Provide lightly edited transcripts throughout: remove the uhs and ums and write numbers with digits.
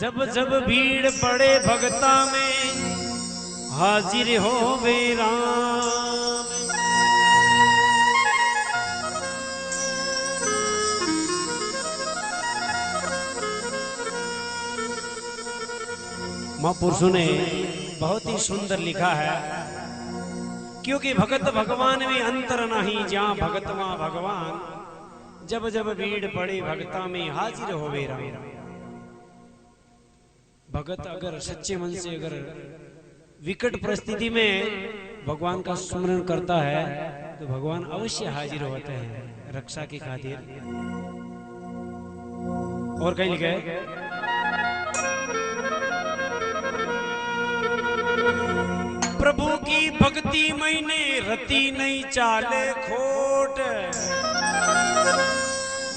जब जब भीड़ पड़े भगता में हाजिर हो वे राम। महापुरुषों ने बहुत ही सुंदर लिखा है, क्योंकि भगत भगवान में अंतर नहीं, जहां भगत वहां भगवान। जब जब भीड़ पड़े भगता में हाजिर हो वे राम। भगत अगर सच्चे मन से अगर विकट परिस्थिति में भगवान का स्मरण करता है तो भगवान अवश्य हाजिर होते हैं रक्षा की खातिर। और कहीं लिखा है, प्रभु की भक्ति मैंने रति नहीं चाले खोट,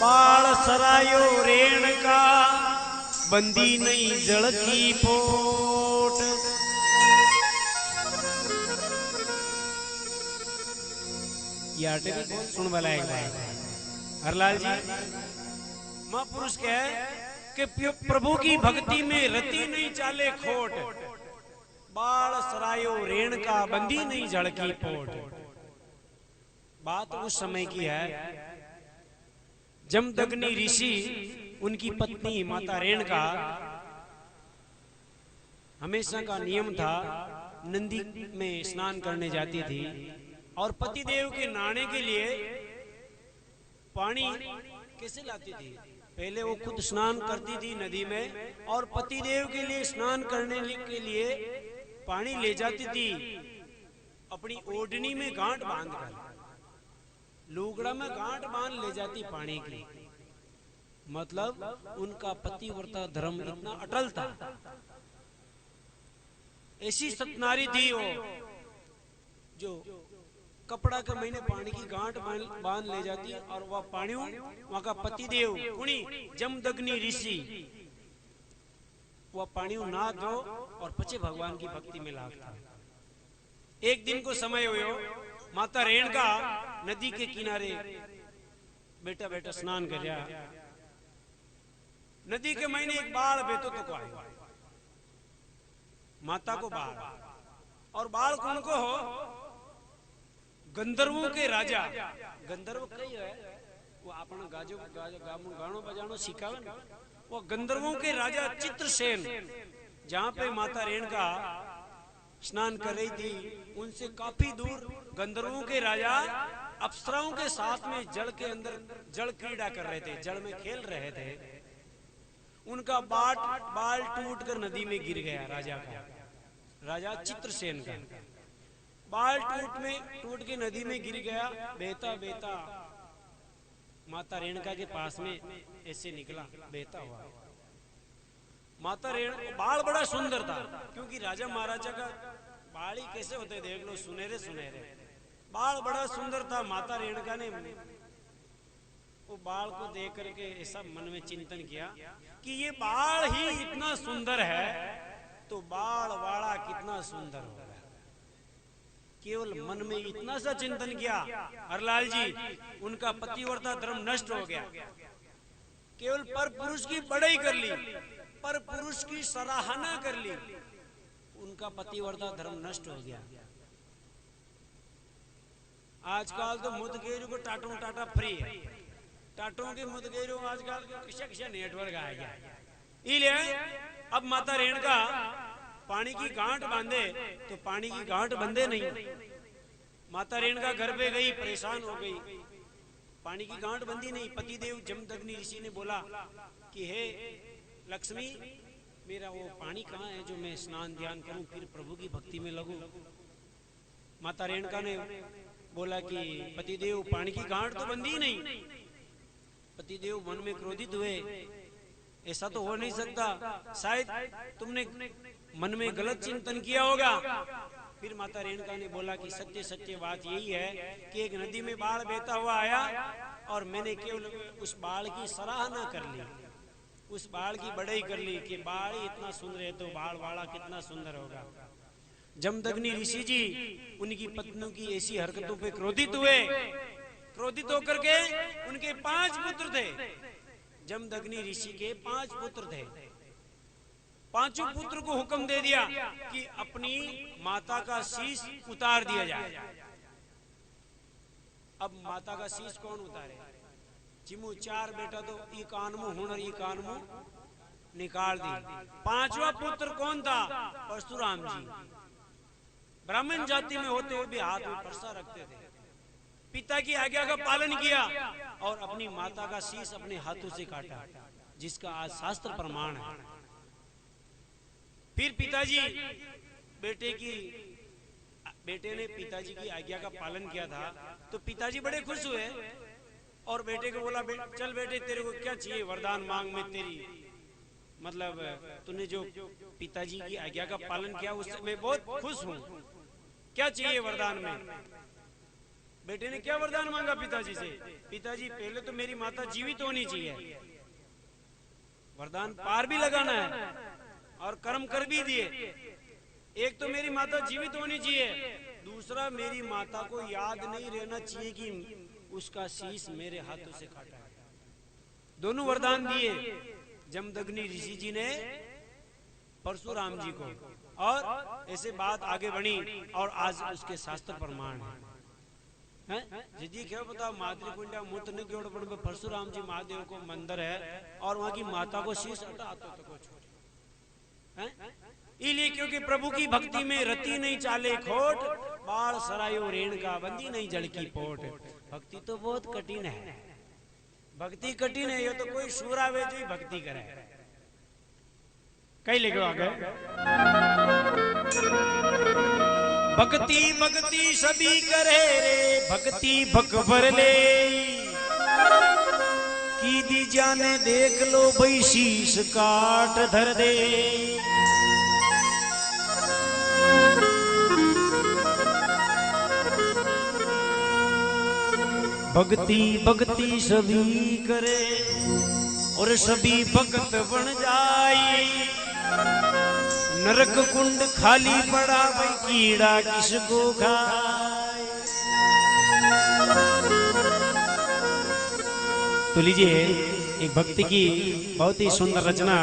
बाल सरायो रेण का बंदी नहीं जल की पोट। ये आर्टिकल बहुत सुन वाला है हरलाल जी। महापुरुष कहे कि प्रभु की भक्ति में रति नहीं चाले खोट, बाल सरायो रेण का बंदी नहीं जड़ की पोट। बात उस समय की है जमदग्नि ऋषि, उनकी पत्नी माता रेणुका हमेशा का नियम था नंदी में स्नान करने जाती थी, और पतिदेव के नहाने के लिए पानी कैसे लाती थी? पहले वो खुद स्नान करती थी नदी में, और पतिदेव के लिए स्नान करने के लिए पानी ले जाती थी अपनी ओढ़नी में गांठ बांधकर, लुगड़ा में गांठ बांध ले जाती पानी की। मतलब उनका पतिव्रता धर्म इतना अटल था। ऐसी सतनारी थी वो जो कपड़ा के महीने पानी की गांठ बांध ले जाती, और वह पानी वहां का पतिदेव कुणी जमदग्नि ऋषि वह पानी ना दो और पचे भगवान की भक्ति में लागता। एक दिन को समय हुयो, माता रेणुका नदी के किनारे बेटा बेटा स्नान कर रहा। नदी के महीने एक बाढ़ बेतो तो आयो, माता को बाढ़, और बाढ़ कौन को हो? गंधर्वों के राजा। गंधर्व कई है वो अपना गाजो गानो बजानो सिखावे ना, वो गंधर्वों के राजा चित्रसेन, जहां पे माता रेणुका स्नान कर रही थी उनसे काफी दूर गंधर्वों के राजा अप्सराओं के साथ में जल के अंदर जल क्रीड़ा कर रहे थे, जल में खेल रहे थे। उनका बाल टूट कर नदी में गिर गया। राजा का, राजा चित्रसेन का बाल टूट के नदी में गिर गया। बेहता बेहता माता रेणुका के पास में ऐसे निकला, बेहता हुआ। माता रेणुका बाल बड़ा सुंदर था, क्योंकि राजा महाराजा का बाल ही कैसे होते देख लो, सुनहरे सुनहरे बाल, बड़ा सुंदर था। माता रेणुका ने वो बाल को देख करके ऐसा मन में चिंतन किया कि ये बाल ही इतना सुंदर है तो बाल वाला कितना सुंदर होगा। केवल मन में इतना सा चिंतन किया हरलाल जी, उनका पतिव्रता धर्म नष्ट हो गया। केवल पर पुरुष की बड़ाई कर ली, पर पुरुष की सराहना कर ली, उनका पतिव्रता धर्म नष्ट हो गया। आजकल तो मुदगेरू को टाटो टाटा फ्री है, टाटों के मुदगेरू आजकल किसा नेटवर्क आ गया। इसलिए अब माता रेणुका पानी की गांठ बांधे तो पानी की गांठ बंधे नहीं। माता रेणुका घर पे गई, परेशान हो गई, पानी की गांठ बंधी नहीं। पतिदेव जमदग्नि ऋषि ने बोला कि हे लक्ष्मी, मेरा वो पानी कहाँ है जो मैं स्नान ध्यान करूं, फिर प्रभु की भक्ति में लगूं। माता रेणुका ने बोला कि पतिदेव पानी की गांठ तो बंधी नहीं। पतिदेव मन में क्रोधित हुए, ऐसा तो हो नहीं सकता, शायद तुमने मन में गलत चिंतन किया होगा। फिर माता रेणुका ने बोला कि सत्य सत्य बात यही है कि एक नदी में बाढ़ बहता हुआ आया और मैंने केवल उस बाढ़ की सराहना कर ली, उस बाढ़ की बड़ाई कर ली कि बाढ़ इतना सुंदर है तो बाढ़ वाला कितना सुंदर होगा। जमदग्नि ऋषि जी उनकी पत्नियों की ऐसी हरकतों पे क्रोधित हुए। क्रोधित होकर के उनके 5 पुत्र थे, जमदग्नि ऋषि के 5 पुत्र थे। पांचों पुत्र को हुक्म दे दिया कि अपनी माता का शीश उतार दिया जाए। अब माता का शीश कौन उतारे? चिमू चार बेटा तो ई कान मुंह हुनर ई कान मुंह निकाल दी। पांचवा पुत्र कौन था? परशुराम जी। ब्राह्मण जाति में होते हुए भी हाथ में परसा रखते थे। पिता की आज्ञा का पालन किया और अपनी माता का शीश अपने हाथों से काटा, जिसका आज शास्त्र प्रमाण है। फिर पिताजी बेटे ने पिताजी की आज्ञा का पालन किया था, तो पिताजी बड़े खुश हुए और बेटे को बोला, चल बेटे तेरे को क्या चाहिए वरदान मांग, में तेरी मतलब तूने जो पिताजी की आज्ञा का पालन किया उससे मैं बहुत खुश हूँ, क्या चाहिए वरदान में? बेटे ने क्या वरदान मांगा पिताजी से? पिताजी पहले तो मेरी माता जीवित होनी चाहिए, वरदान पार भी लगाना है और कर्म कर भी दिए। एक तो मेरी माता जीवित होनी चाहिए, दूसरा मेरी माता को याद नहीं रहना चाहिए कि उसका शीश मेरे हाथों से काटा है। दोनों वरदान दिए जमदग्नि ऋषि जी ने परशुराम जी को, और ऐसे बात आगे बढ़ी और आज उसके शास्त्र प्रमाण है। जी क्या बताओ, मातृकुंडा मुतने के पर परशुराम जी महादेव को मंदिर है और वहां की माता को शीश हटा तो इसलिए क्योंकि प्रभु की भक्ति में रति नहीं चाले खोट, बाल सरायो रेणुका बंदी नहीं जड़ की पोट। भक्ति तो बहुत कठिन है, भक्ति कठिन है, ये तो कोई शूरावे जो भक्ति करे। कई लिखो आगे, भक्ति भक्ति सभी करे रे, भक्ति भगवर ले की दी जाने देख लो भाई शीश काट धर दे। भक्ति भक्ति सभी करे और सभी भक्त बन जाए, नरक कुंड खाली पड़ा भाई कीड़ा किसको खाए। तो लीजिए एक भक्ति की बहुत ही सुंदर रचना।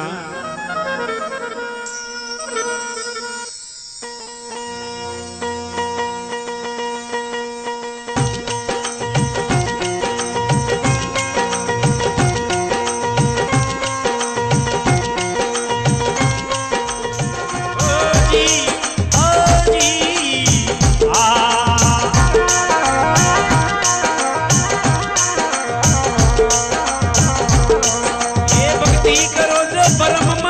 करो जो परम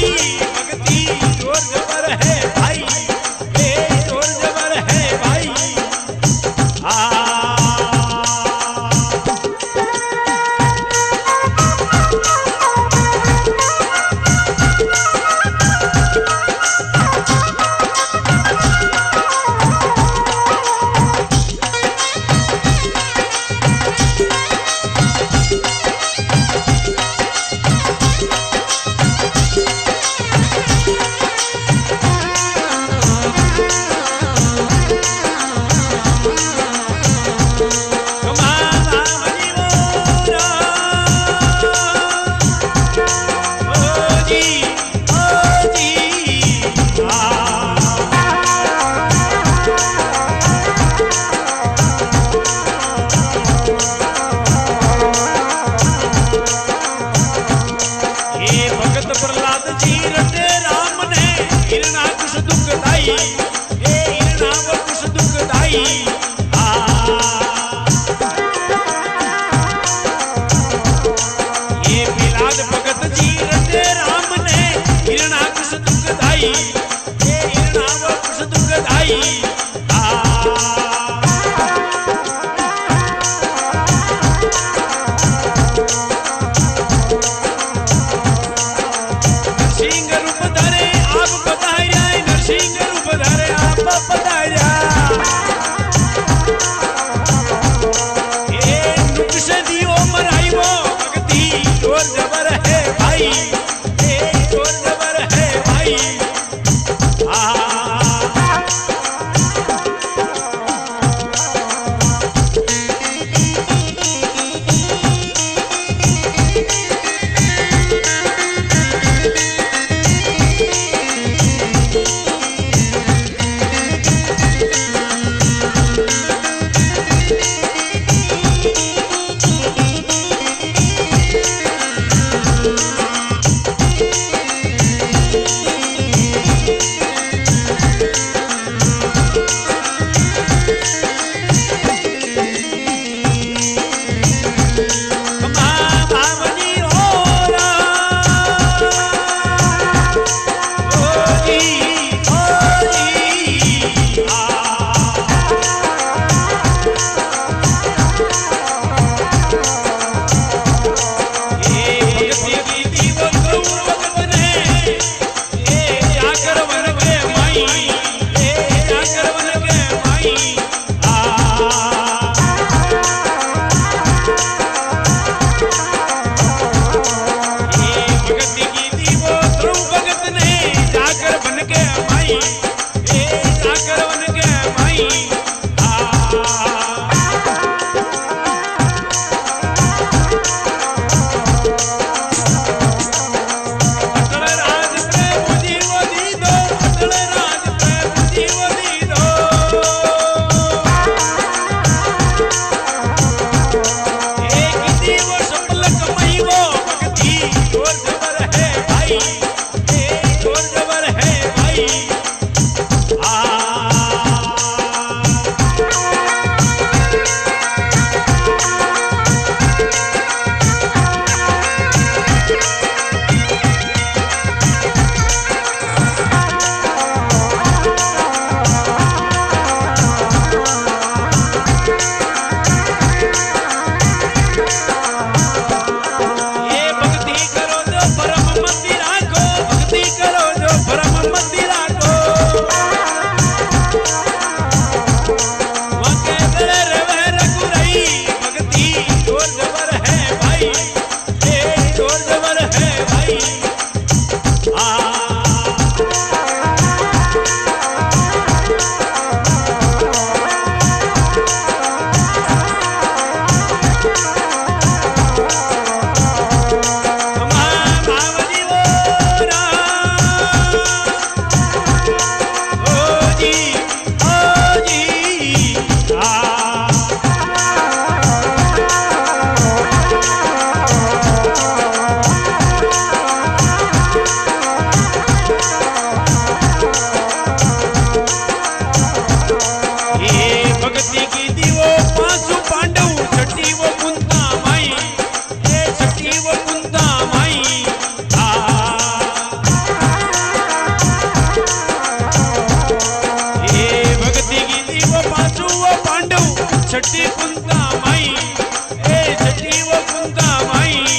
भाई भक्ति जोर जबर है भाई, ये जोर जबर है भाई। प्रहलाद जी रटे राम ने हिरणा कुछ दुखदाई, ये हिरणा वो कुछ दुखदाई। ये प्रहलाद भगत जी रटे राम ने हिरणा कुछ दुखदाई, ये हिरणा वो कुछ दुखदाई। नरसिंह रूप धरे आप पधार्या, नरसिंह रूप धरे आप पधार्या। ये नुक्स दियो मराई वो भक्ति जोर जबर है भाई, ये जोर जबर है भाई। छठी कुंता माई ए छठी वो कुंता माई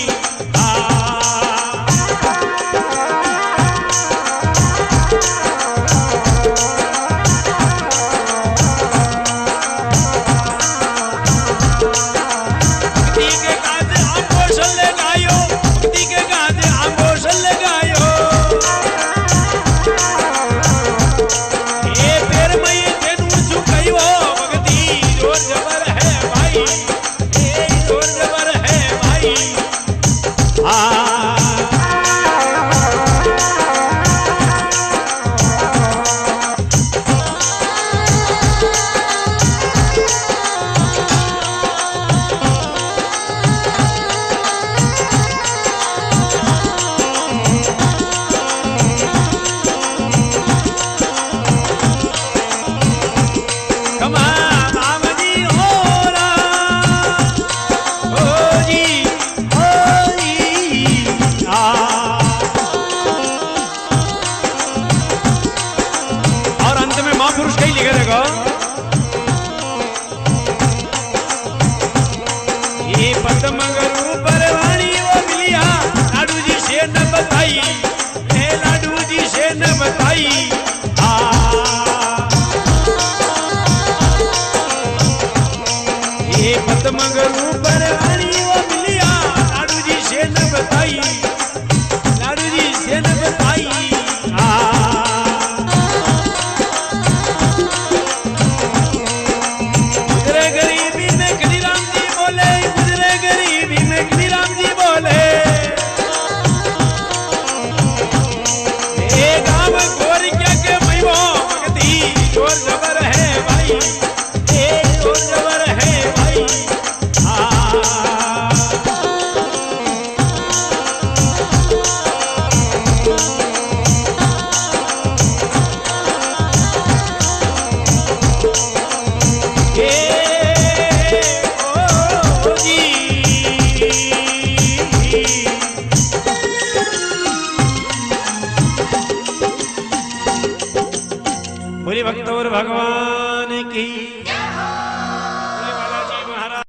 भक्तों भगवान की